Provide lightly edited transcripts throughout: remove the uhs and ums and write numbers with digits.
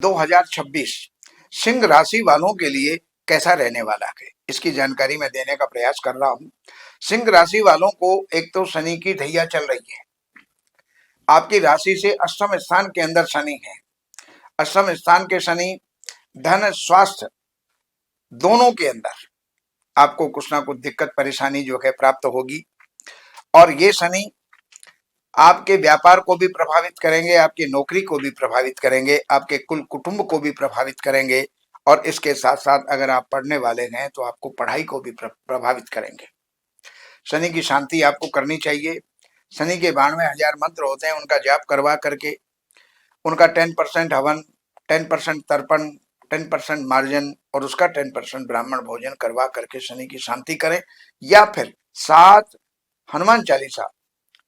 2026 सिंह राशि वालों के लिए कैसा रहने वाला है, इसकी जानकारी मैं देने का प्रयास कर रहा हूं। सिंह राशि वालों को एक तो शनि की ढैया चल रही है। आपकी राशि से अष्टम स्थान के अंदर शनि है। अष्टम स्थान के शनि धन स्वास्थ्य दोनों के अंदर आपको कुछ ना कुछ दिक्कत परेशानी जो है प्राप्त होगी। और ये शनि आपके व्यापार को भी प्रभावित करेंगे, आपकी नौकरी को भी प्रभावित करेंगे, आपके कुल कुटुंब को भी प्रभावित करेंगे। और इसके साथ साथ अगर आप पढ़ने वाले हैं तो आपको पढ़ाई को भी प्रभावित करेंगे। शनि की शांति आपको करनी चाहिए। शनि के 92,000 मंत्र होते हैं, उनका जाप करवा करके उनका 10% हवन, 10% तर्पण, 10% मार्जन और उसका 10% ब्राह्मण भोजन करवा करके शनि की शांति करें। या फिर 7 हनुमान चालीसा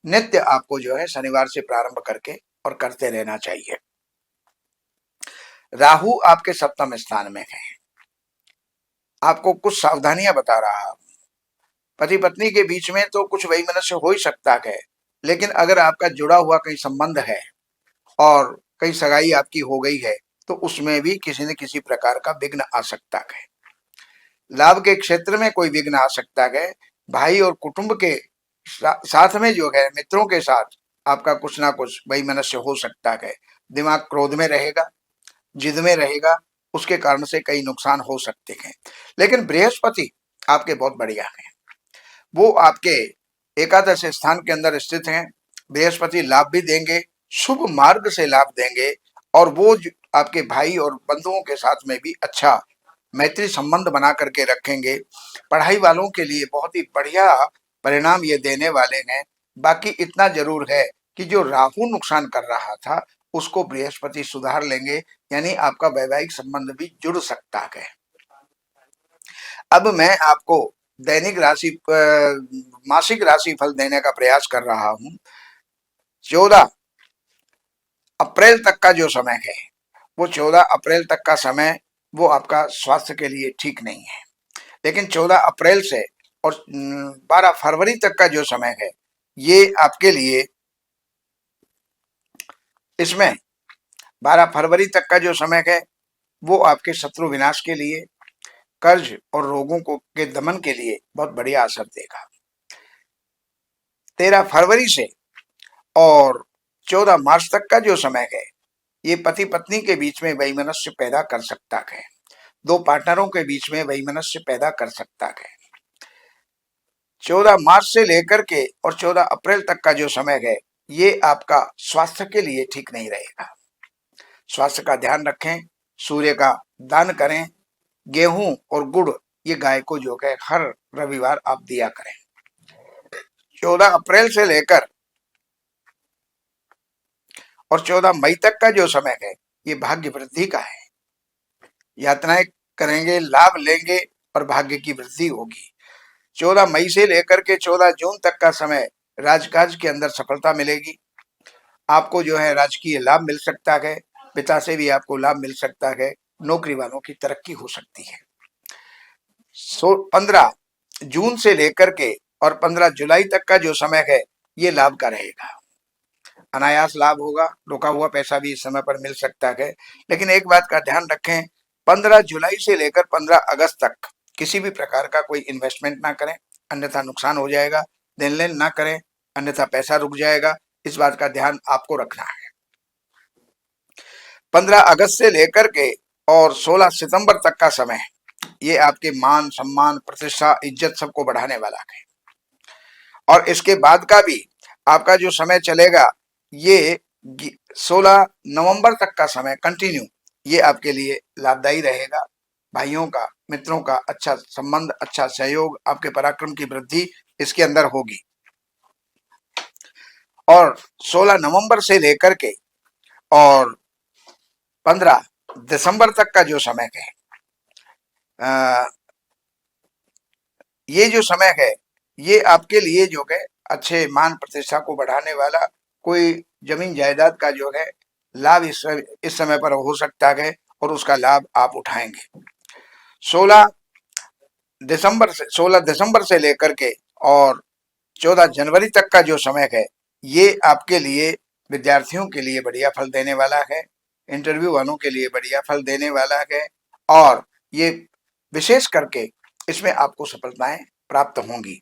नित्य आपको जो है शनिवार से प्रारंभ करके और करते रहना चाहिए। राहु आपके सप्तम स्थान में है। आपको कुछ सावधानियां बता रहा हूं। पति पत्नी के बीच में तो कुछ वैमनस्य हो ही सकता है, लेकिन अगर आपका जुड़ा हुआ कहीं संबंध है और कहीं सगाई आपकी हो गई है तो उसमें भी किसी न किसी प्रकार का विघ्न आ सकता है। लाभ के क्षेत्र में कोई विघ्न आ सकता है। भाई और कुटुंब के साथ में जो है मित्रों के साथ आपका कुछ ना कुछ वैमनस्य हो सकता है। दिमाग क्रोध में रहेगा, जिद में रहेगा, उसके कारण से कई नुकसान हो सकते हैं। लेकिन बृहस्पति आपके बहुत बढ़िया है। वो आपके एकादश स्थान के अंदर स्थित हैं। बृहस्पति लाभ भी देंगे, शुभ मार्ग से लाभ देंगे और वो आपके भाई और बंधुओं के साथ में भी अच्छा मैत्री संबंध बना करके रखेंगे। पढ़ाई वालों के लिए बहुत ही बढ़िया परिणाम ये देने वाले हैं। बाकी इतना जरूर है कि जो राहु नुकसान कर रहा था उसको बृहस्पति सुधार लेंगे, यानी आपका वैवाहिक संबंध भी जुड़ सकता है। अब मैं आपको दैनिक राशि मासिक राशि फल देने का प्रयास कर रहा हूं। 14 अप्रैल तक का जो समय है वो 14 अप्रैल तक का समय वो आपका स्वास्थ्य के लिए ठीक नहीं है। लेकिन 14 अप्रैल से और 12 फरवरी तक का जो समय है ये आपके लिए, इसमें 12 फरवरी तक का जो समय है वो आपके शत्रु विनाश के लिए, कर्ज और रोगों को के दमन के लिए बहुत बढ़िया असर देगा। 13 फरवरी से और 14 मार्च तक का जो समय है ये पति पत्नी के बीच में वैमनस्य पैदा कर सकता है। दो पार्टनरों के बीच में वैमनस्य पैदा कर सकता है। 14 मार्च से लेकर के और 14 अप्रैल तक का जो समय है ये आपका स्वास्थ्य के लिए ठीक नहीं रहेगा। स्वास्थ्य का ध्यान रखें, सूर्य का दान करें, गेहूं और गुड़ ये गाय को जो है हर रविवार आप दिया करें। 14 अप्रैल से लेकर और 14 मई तक का जो समय है ये भाग्य वृद्धि का है। यात्राएं करेंगे, लाभ लेंगे और भाग्य की वृद्धि होगी। 14 मई से लेकर के 14 जून तक का समय राजकाज के अंदर सफलता मिलेगी। आपको जो है राजकीय लाभ मिल सकता है, पिता से भी आपको लाभ मिल सकता है, नौकरी वालों की तरक्की हो सकती है। 15 जून से लेकर के और 15 जुलाई तक का जो समय है ये लाभ का रहेगा। अनायास लाभ होगा, रुका हुआ पैसा भी इस समय पर मिल सकता है। लेकिन एक बात का ध्यान रखें, 15 जुलाई से लेकर 15 अगस्त तक किसी भी प्रकार का कोई इन्वेस्टमेंट ना करें, अन्यथा नुकसान हो जाएगा। लेन देन ना करें, अन्यथा पैसा रुक जाएगा। इस बात का ध्यान आपको रखना है। 15 अगस्त से लेकर के और 16 सितंबर तक का समय ये आपके मान सम्मान प्रतिष्ठा इज्जत सबको बढ़ाने वाला है। और इसके बाद का भी आपका जो समय चलेगा ये 16 नवंबर तक का समय कंटिन्यू ये आपके लिए लाभदायी रहेगा। भाइयों का, मित्रों का अच्छा संबंध, अच्छा सहयोग, आपके पराक्रम की वृद्धि इसके अंदर होगी। और 16 नवंबर से लेकर के और 15 दिसंबर तक का जो समय है ये जो समय है ये आपके लिए जो है अच्छे मान प्रतिष्ठा को बढ़ाने वाला, कोई जमीन जायदाद का जो है लाभ इस समय पर हो सकता है और उसका लाभ आप उठाएंगे। 16 दिसंबर से लेकर के और 14 जनवरी तक का जो समय है ये आपके लिए, विद्यार्थियों के लिए बढ़िया फल देने वाला है। इंटरव्यू वालों के लिए बढ़िया फल देने वाला है और ये विशेष करके इसमें आपको सफलताएं प्राप्त होंगी।